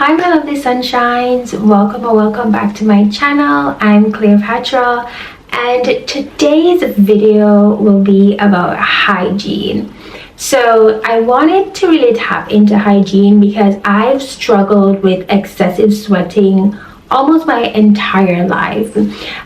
Hi my lovely sunshines, welcome or welcome back to my channel. I'm Cleopatra and today's video will be about hygiene. So I wanted to really tap into hygiene because I've struggled with excessive sweating almost my entire life,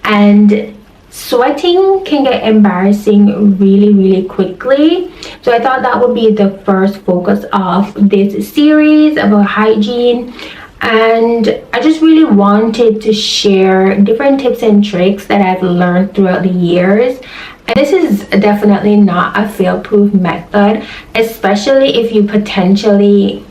and sweating can get embarrassing really quickly. So I thought that would be the first focus of this series about hygiene, and I just really wanted to share different tips and tricks that I've learned throughout the years. And this is definitely not a fail-proof method, especially if you potentially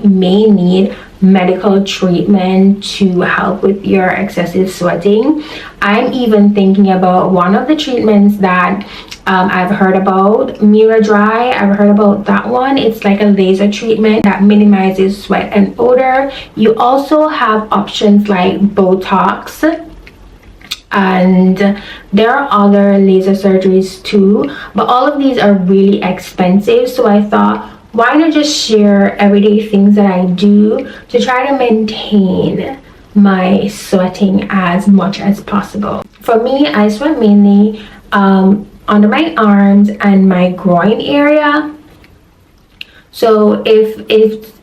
may need medical treatment to help with your excessive sweating. I'm even thinking about one of the treatments that I've heard about, Mirror Dry. I've heard about that one. It's like a laser treatment that minimizes sweat and odor. You also have options like Botox, and there are other laser surgeries too, but all of these are really expensive. So I thought, why not just share everyday things that I do to try to maintain my sweating as much as possible. For me, I sweat mainly under my arms and my groin area. So if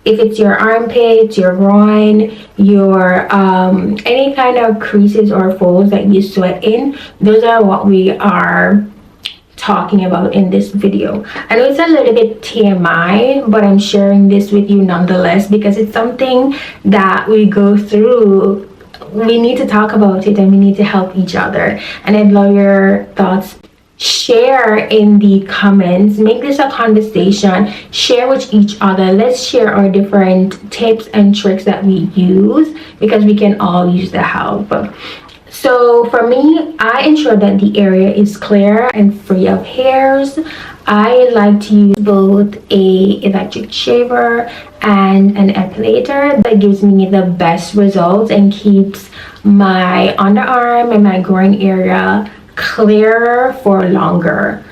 it's your armpits, your groin, your any kind of creases or folds that you sweat in, those are what we are talking about in this video. I know it's a little bit TMI, but I'm sharing this with you nonetheless because it's something that we go through. We need to talk about it and we need to help each other, and I'd love your thoughts. Share in the comments, make this a conversation, share with each other. Let's share our different tips and tricks that we use because we can all use the help. So for me, I ensure that the area is clear and free of hairs. I like to use both a electric shaver and an epilator. That gives me the best results and keeps my underarm and my groin area clearer for a longer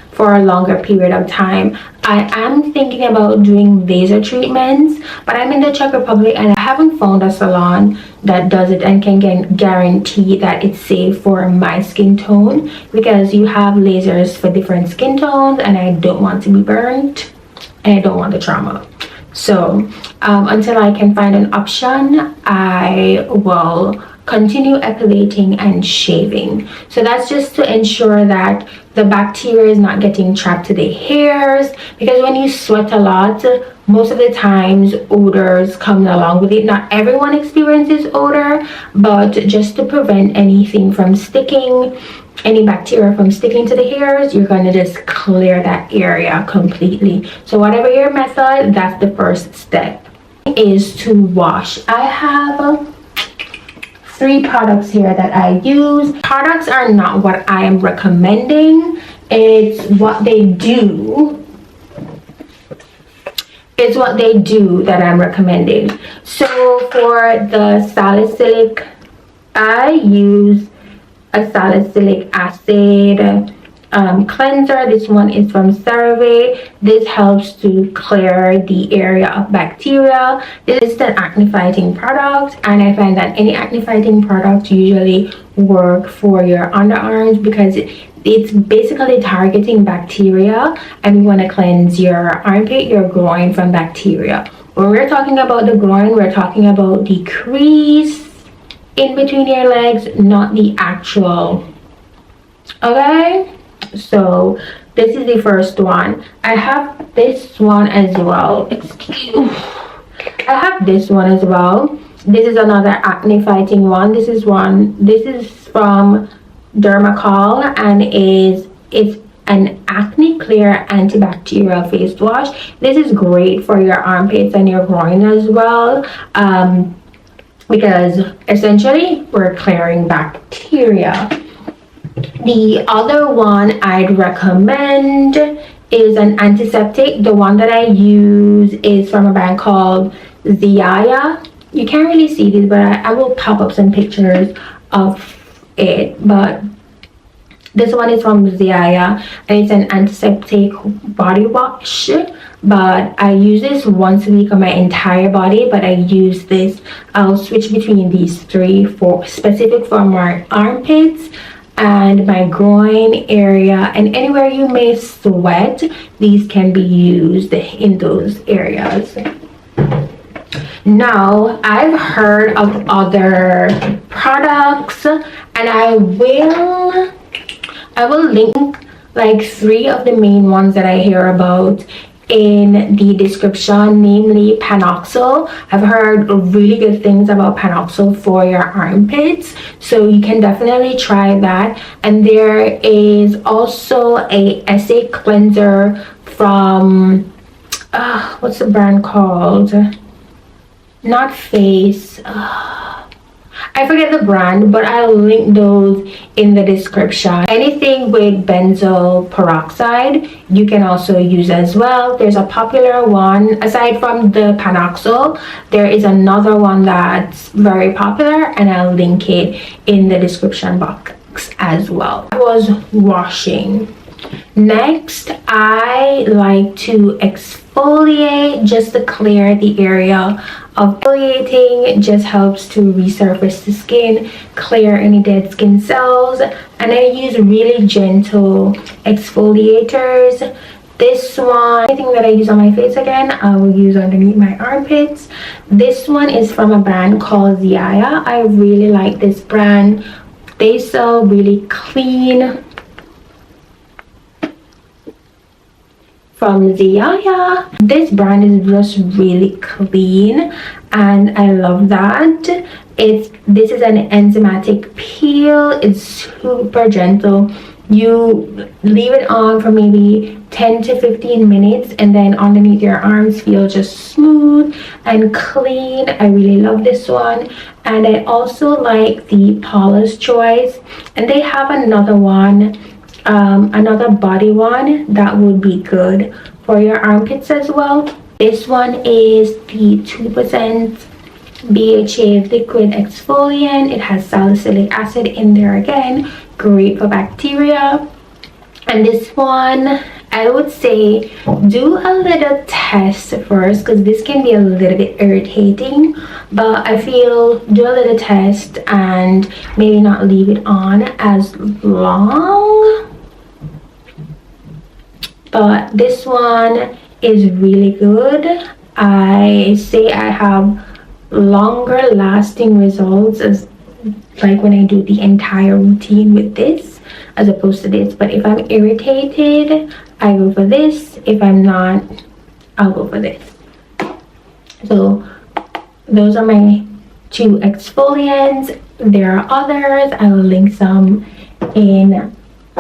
period of time. I am thinking about doing laser treatments, but I'm in the Czech Republic and I haven't found a salon that does it and can guarantee that it's safe for my skin tone, because you have lasers for different skin tones and I don't want to be burnt and I don't want the trauma. So until I can find an option, I will continue epilating and shaving. So that's just to ensure that the bacteria is not getting trapped to the hairs, because when you sweat a lot, most of the times odors come along with it. Not everyone experiences odor, but just to prevent anything from sticking, any bacteria from sticking to the hairs, you're going to just clear that area completely. So whatever your method, that's the first step, is to wash. I have 3 products here that I use. Products are not what I am recommending, it's what they do. It's what they do that I'm recommending. So for the salicylic, I use a salicylic acid cleanser. This one is from CeraVe. This helps to clear the area of bacteria. This is an acne fighting product, and I find that any acne fighting product usually work for your underarms because it's basically targeting bacteria, and we want to cleanse your armpit, your groin from bacteria. When we're talking about the groin, we're talking about the crease in between your legs, not the actual. Okay, so this is the first one. I have this one as well. I have this one as well. This is another acne fighting one. This is from Dermacol, and it's an acne clear antibacterial face wash. This is great for your armpits and your groin as well, because essentially we're clearing bacteria. The other one I'd recommend is an antiseptic. The one that I use is from a brand called Ziaya. You can't really see this, but I will pop up some pictures of it. But this one is from Ziaya, and it's an antiseptic body wash. but I use this once a week on my entire body. But I use this, I'll switch between these three for specific for my armpits and my groin area, and anywhere you may sweat, these can be used in those areas. Now, I've heard of other products, and I will link like 3 of the main ones that I hear about in the description, namely Panoxyl. I've heard really good things about Panoxyl for your armpits, so you can definitely try that. And there is also a essay cleanser from what's the brand called? Not Face, I forget the brand, but I'll link those in the description. Anything with benzoyl peroxide you can also use as well. There's a popular one aside from the Panoxyl. There is another one that's very popular, and I'll link it in the description box as well. I was washing. Next, I like to exfoliate just to clear the area. Exfoliating just helps to resurface the skin, clear any dead skin cells, and I use really gentle exfoliators. This one, anything that I use on my face again, I will use underneath my armpits. This one is from a brand called Ziaya. I really like this brand. They sell really clean from Ziaya. This brand is just really clean, and I love that. This is an enzymatic peel. It's super gentle. You leave it on for maybe 10 to 15 minutes, and then underneath your arms feel just smooth and clean. I really love this one. And I also like the Paula's Choice, and they have another one, another body one that would be good for your armpits as well. This one is the 2% BHA liquid exfoliant. It has salicylic acid in there again, great for bacteria. And this one, I would say do a little test first, because this can be a little bit irritating, but I feel do a little test and maybe not leave it on as long. But this one is really good. I say I have longer lasting results as like when I do the entire routine with this as opposed to this. But if I'm irritated, I go for this. If I'm not, I'll go for this. So those are my 2 exfoliants. There are others. I will link some in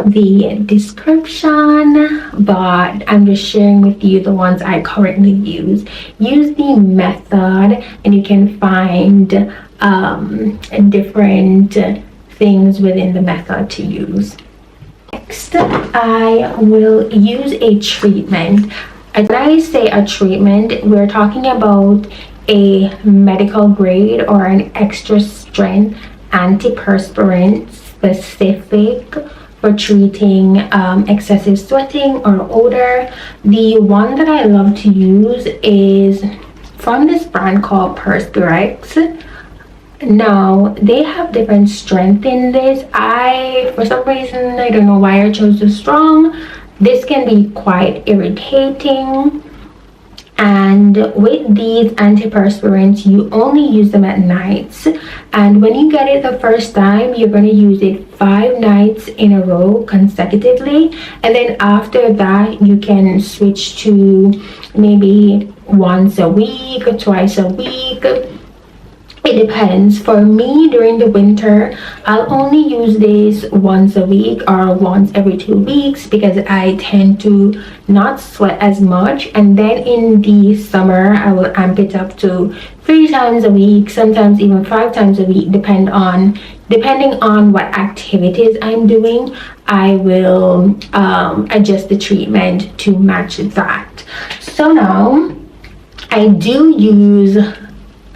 the description, but I'm just sharing with you the ones I currently use. Use the method, and you can find different things within the method to use. Next, I will use a treatment. When I say a treatment, we're talking about a medical grade or an extra strength antiperspirant specific for treating excessive sweating or odor. The one that I love to use is from this brand called Perspirex. Now they have different strength in this. For some reason, I don't know why I chose the strong. This can be quite irritating. And with these antiperspirants, you only use them at nights, and when you get it the first time, you're going to use it 5 nights in a row consecutively, and then after that you can switch to maybe once a week or twice a week. It depends. For me, during the winter, I'll only use this once a week or once every 2 weeks because I tend to not sweat as much. And then in the summer, I will amp it up to 3 times a week, sometimes even 5 times a week, depending on what activities I'm doing. I will adjust the treatment to match that. So now I do use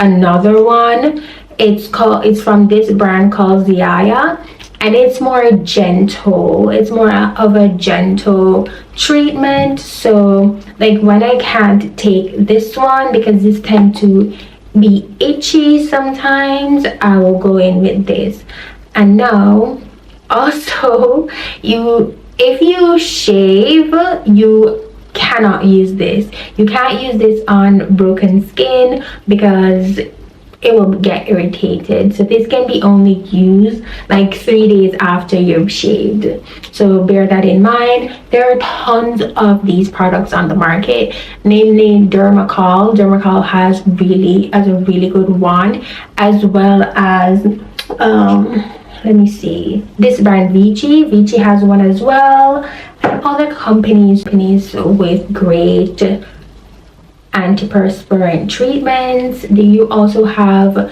another one. It's from this brand called Ziaya, and it's more gentle. It's more of a gentle treatment. So Like when I can't take this one because this tends to be itchy sometimes, I will go in with this. And now also, if you shave, you cannot use this. You can't use this on broken skin because it will get irritated. So this can be only used like 3 days after you've shaved. So bear that in mind. There are tons of these products on the market, namely Dermacol. Dermacol has a really good one, as well as let me see, this brand Vichy. Vichy has one as well, and other companies with great antiperspirant treatments. You also have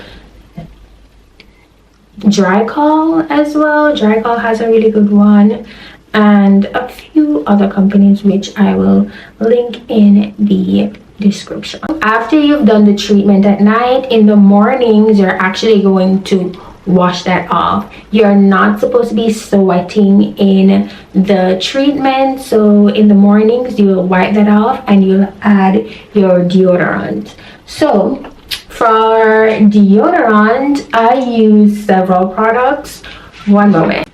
Dricol as well. Dricol has a really good one, and a few other companies which I will link in the description. After you've done the treatment at night, in the mornings you're actually going to wash that off. You're not supposed to be sweating in the treatment, so in the mornings you'll wipe that off and you'll add your deodorant. So for deodorant, I use several products. One moment.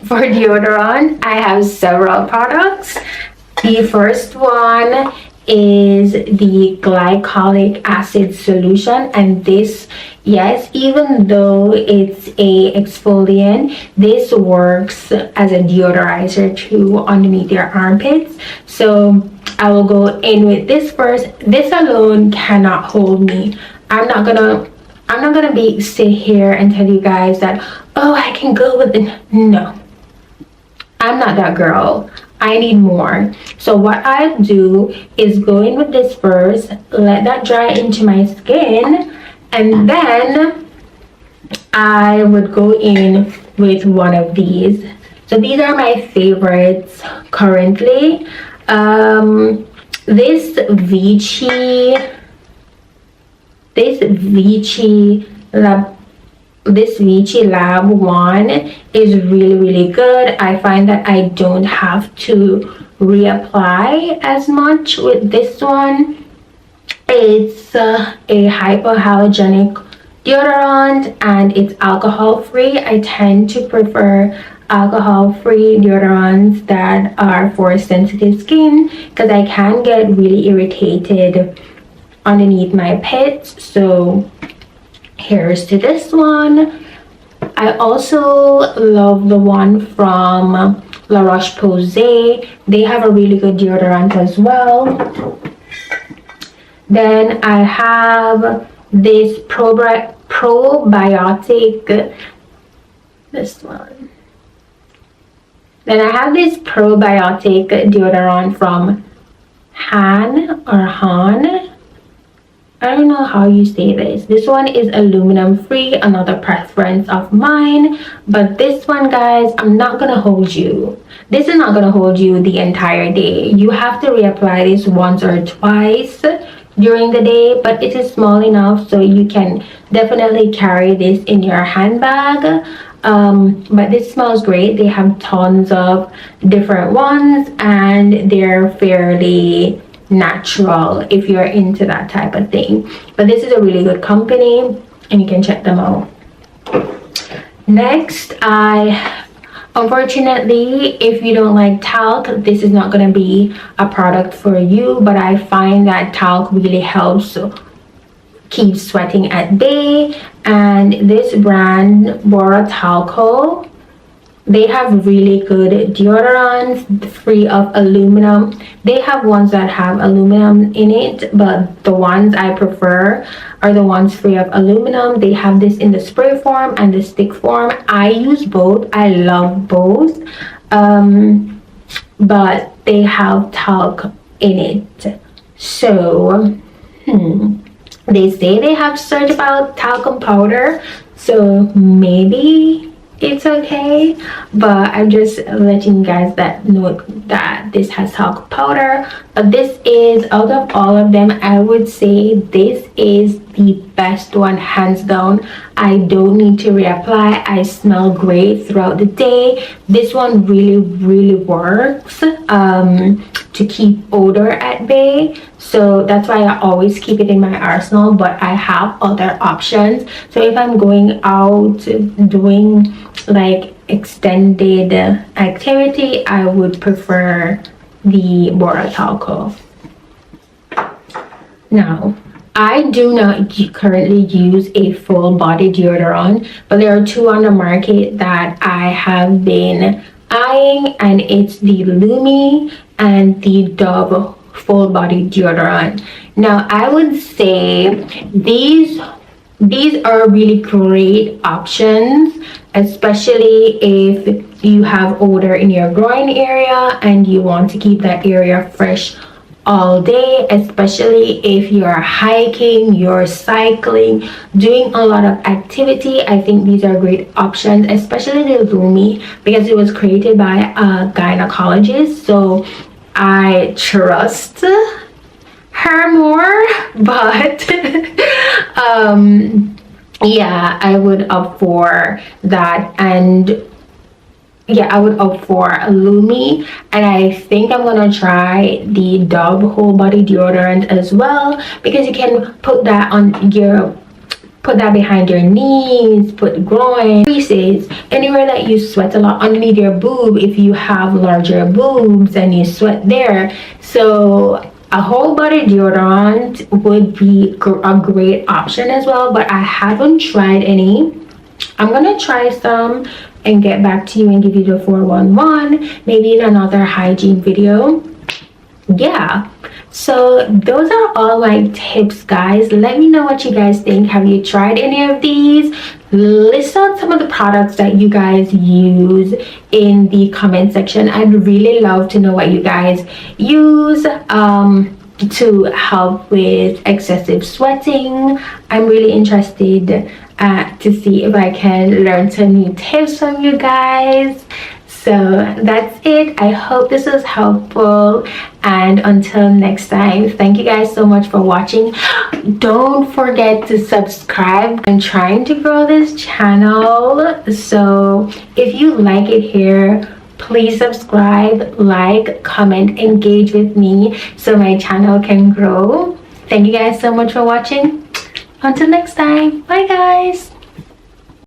For deodorant, I have several products. The first one is the glycolic acid solution, and this, yes, even though it's a exfoliant, this works as a deodorizer too underneath your armpits. So I will go in with this first. This alone cannot hold me. I'm not gonna be sit here and tell you guys that, oh, I can go with it. No, I'm not that girl. I need more. So what I do is go in with this first, let that dry into my skin, and then I would go in with one of these. So these are my favorites currently. This Vichy Lab one is really good. I find that I don't have to reapply as much with this one. It's a hypoallergenic deodorant and it's alcohol free. I tend to prefer alcohol free deodorants that are for sensitive skin because I can get really irritated underneath my pits. So here's to this one. I also love the one from La Roche-Posay. They have a really good deodorant as well. Then I have this probiotic, this one. Then I have this probiotic deodorant from Han. I don't know how you say this. This one is aluminum free, another preference of mine. But this one, guys, I'm not gonna hold you. This is not gonna hold you the entire day. You have to reapply this once or twice during the day, but it is small enough so you can definitely carry this in your handbag. But this smells great. They have tons of different ones and they're fairly natural if you're into that type of thing. But this is a really good company and you can check them out. Next, unfortunately, if you don't like talc, this is not going to be a product for you, but I find that talc really helps keep sweating at bay. And this brand, Bora Talco, they have really good deodorants free of aluminum. They have ones that have aluminum in it, but the ones I prefer are the ones free of aluminum. They have this in the spray form and the stick form. I use both. I love both. But they have talc in it. So, they say they have certified talcum powder. So maybe it's okay, but I'm just letting you guys know that this has talcum powder. But this is, out of all of them, I would say this is the best one, hands down. I don't need to reapply. I smell great throughout the day. This one really works to keep odor at bay, so that's why I always keep it in my arsenal. But I have other options, so if I'm going out doing like extended activity, I would prefer the Boratalco. Now, I do not currently use a full body deodorant, but there are two on the market that I have been eyeing, and it's the Lumi and the Dove full body deodorant. Now, I would say these are really great options, especially if you have odor in your groin area and you want to keep that area fresh all day, especially if you're hiking, you're cycling, doing a lot of activity. I think these are great options, especially the Lumi, because it was created by a gynecologist, so I trust her more. But yeah, I would opt for that. And yeah, I would opt for a Lumi, and I think I'm gonna try the Dove whole body deodorant as well, because you can put that behind your knees, put groin, creases, anywhere that you sweat a lot, underneath your boob if you have larger boobs and you sweat there. So a whole body deodorant would be a great option as well, but I haven't tried any. I'm gonna try some and get back to you and give you the 411 maybe in another hygiene video. Yeah, so those are all my tips, guys. Let me know what you guys think. Have you tried any of these? List out some of the products that you guys use in the comment section. I'd really love to know what you guys use to help with excessive sweating. I'm really interested to see if I can learn some new tips from you guys. So that's it. I hope this was helpful, and until next time, thank you guys so much for watching. Don't forget to subscribe. I'm trying to grow this channel, so if you like it here, please subscribe, like, comment, engage with me so my channel can grow. Thank you guys so much for watching. Until next time, bye guys.